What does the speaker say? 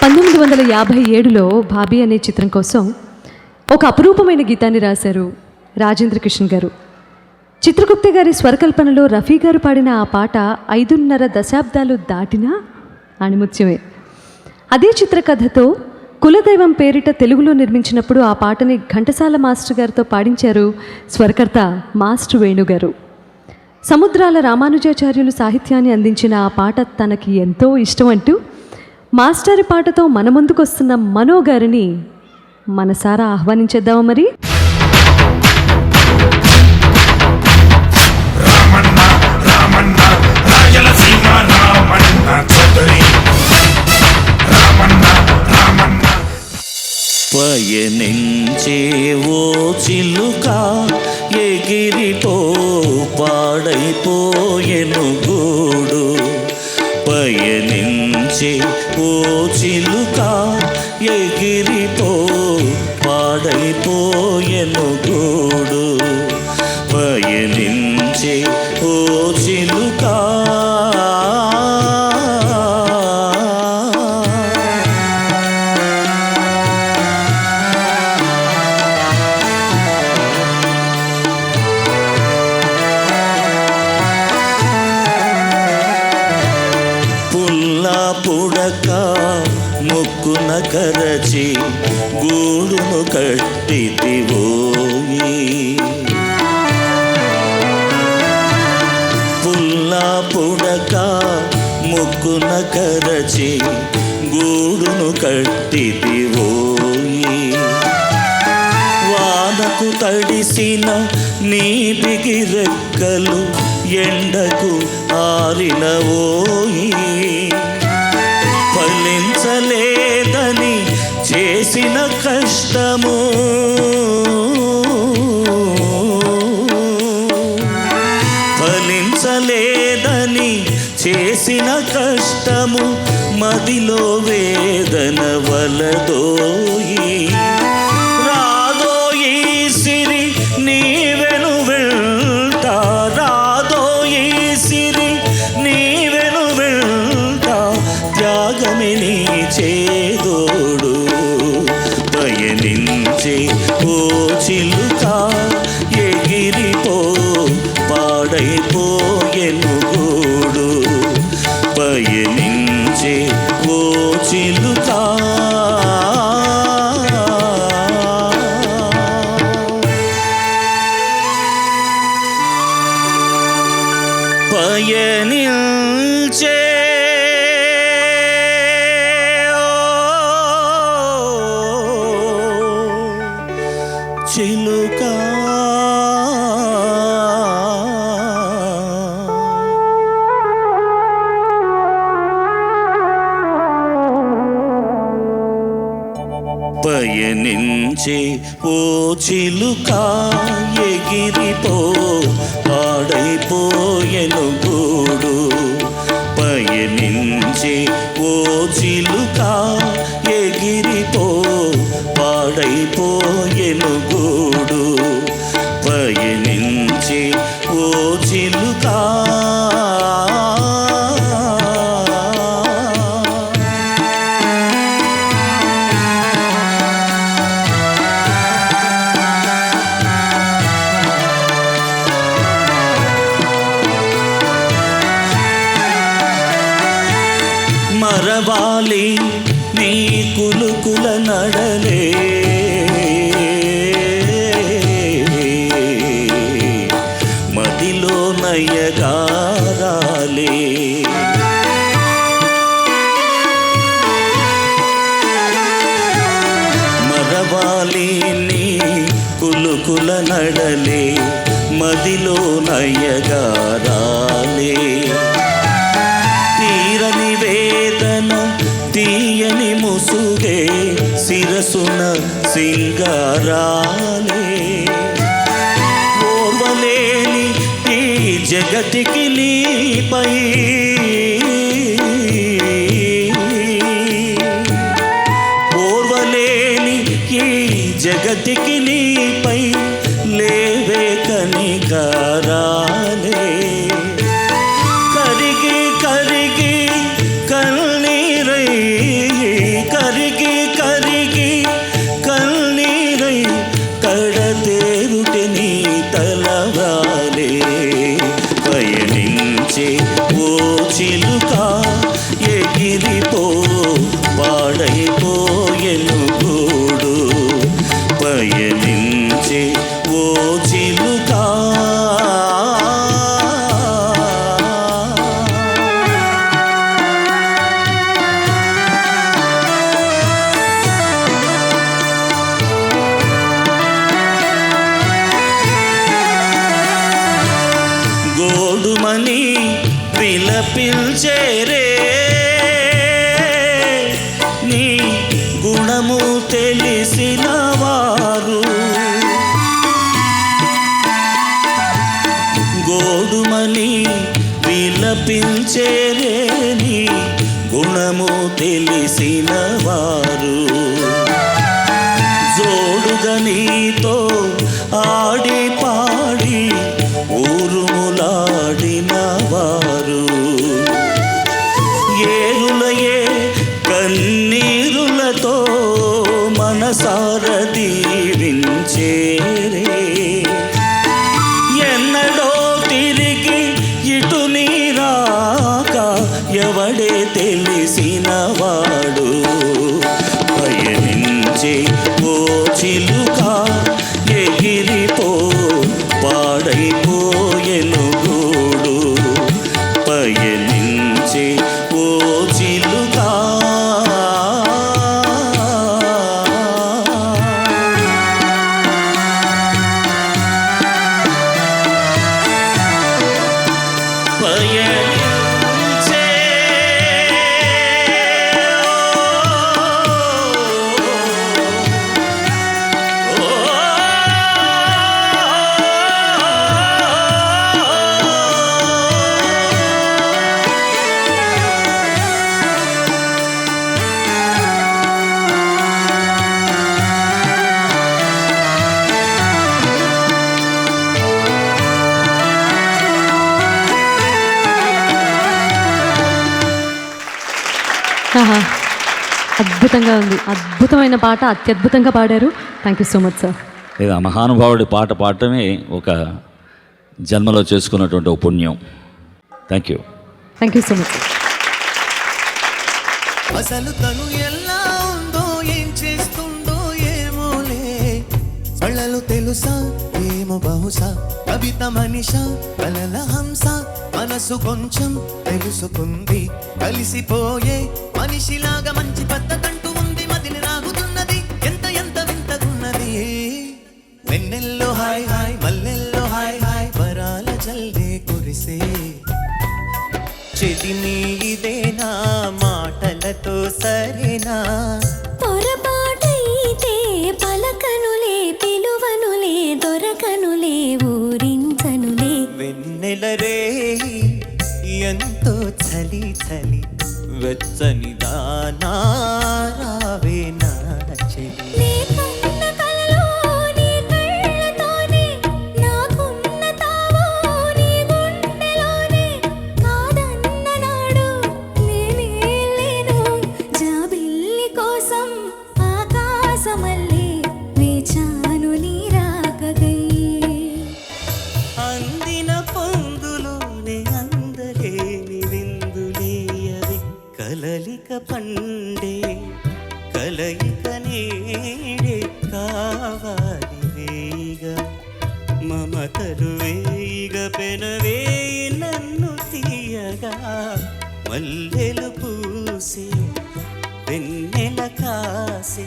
1957లో బాబీ అనే చిత్రం కోసం ఒక అపురూపమైన గీతాన్ని రాశారు రాజేంద్ర కృష్ణ గారు. చిత్రగుప్త గారి స్వరకల్పనలో రఫీ గారు పాడిన ఆ పాట 5.5 దశాబ్దాలు దాటినా అణిముత్యమే. అదే చిత్రకథతో కులదైవం పేరిట తెలుగులో నిర్మించినప్పుడు ఆ పాటని ఘంటసాల మాస్టర్ గారితో పాడించారు స్వరకర్త మాస్టర్ వేణుగారు. సముద్రాల రామానుజాచార్యులు సాహిత్యాన్ని అందించిన ఆ పాట తనకి ఎంతో ఇష్టం అంటూ మాస్టర్ పాటతో మన ముందుకొస్తున్న మనో గారిని మనసారా ఆహ్వానించేద్దామా మరి. పయనించే ఓ చిలుక ఎగిరిపో పాడైపోయెను గూడు. పయనించే ఓ చిలుక ఎగిరిపో పాడైపోయెను గూడు. పయనించే ఓ చిలుక పుడక ముక్కున కరచి గూడును కట్టితివోయి. పుల్ల పుడక ముక్కున కరచి గూడును కట్టితివోయి. వానకు తడిసిన నీ బిగిరెక్కలు ఎండకు ఆరినవోయి. ఫలించలేదని చేసిన కష్టము ఫలించలేదని చేసిన కష్టము మదిలో వేదన వలదోయి. రాదోయి సిరి నీవెను వెళ్తా, రాదోయి సిరి నీవెను వెళ్తా, త్యాగమే నీ చేదోడు. పయనించే ఓ చిలుక ఎగిరిపో పాడైపోయెను గూడు. పయనించే ఓ చిలుక పయనించే చిలుక. పయనించే ఓ చిలుక ఎగిరిపో పాడైపోయెను గూడు. పయనించే ఓ చిలుక ఎగిరిపో పాడైపోయెను గూడు. పయనించే ఓ చిలుక మరవాలి నీ కులుకుల నడలే. మదిలో నయగారాలే. మరవాలి నీ కులుకుల నడలే. మదిలో నయగారాలే. తీరని వేదన తీయని ముసుగే శిరసున సింగారాలే. ఓర్వలేని ఈ జగతికి నీపై ఓర్వలేని ఈ జగతికి నీపై లేవే కనికరాలే. కరిగి కరిగి కన్నీరై విలపించేరే నీ గుణము తెలిసిన వారు గోడుమని విలపించేరే నీ గుణము తెలిసిన వారు జోడుగా నీతో ఆడి పాడి ఊరుములాడిన వారు ఏరులయే కన్నీరులతో మనసార దీవించేరే ఎన్నడో తిరిగి ఇటు నీరాక ఎవడే తెలిసిన వాడు పయనించే ఓ చిలుక ఎగిరిపో పాడైపోయెను గూడు పయనించే ఓ చిలుక పయనించే ఆహా, అద్భుతంగా ఉంది. అద్భుతమైన పాట, అత్యద్భుతంగా పాడారు. Thank you so much sir. లేదా మహానుభావుడి పాట పాడటమే ఒక జన్మలో చేసుకున్నటువంటి ఒక పుణ్యం. Thank you. Thank you so much sir. అసలు తను ఎలా ఉందో ఏం చేస్తుందో ఏమోలే కళ్ళలు తెలుసా ఏమో బహుశా కవిత మనిష కలల హంస మనసు కొంచెం తెలుసుకుంది కలిసిపోయే మనిషిలాగా మంచి పద్ధతంటూ ఉంది మదిని రాగుతున్నది ఎంత ఎంత వింతగున్నది వెన్నెల్లో హాయ్ హాయ్ మల్లెల్లో హాయ్ హాయ్ వరాల జల్దే కురిసే చెదిని ఇదేనా మాటలతో సరేనా పొరపాటైతే పలకనులే పిలువనులే దొరకనులే ఊరించనులే వెన్నెల రే ఎంతో చలి చలి వెచ్చని దానా రావే నా చెలి నేనున్న కలలో నీ కళ్ళతోనే నాకున్న తావో నీ గుండెలోనే కాదన్న నాడు నేనే లేను జాబిల్లి కోసం ఆకాశమల్లే వేచాను నీ రాకగై అందిన పొందులోనే అందలేని విందులేయవే కలలిక పండే కలయిక నీడే కావాలి వేయిగా మమతలు వేయిగా పెనవేయి నన్ను తీయగా మల్లెలు పూసే వెన్నెల కాసే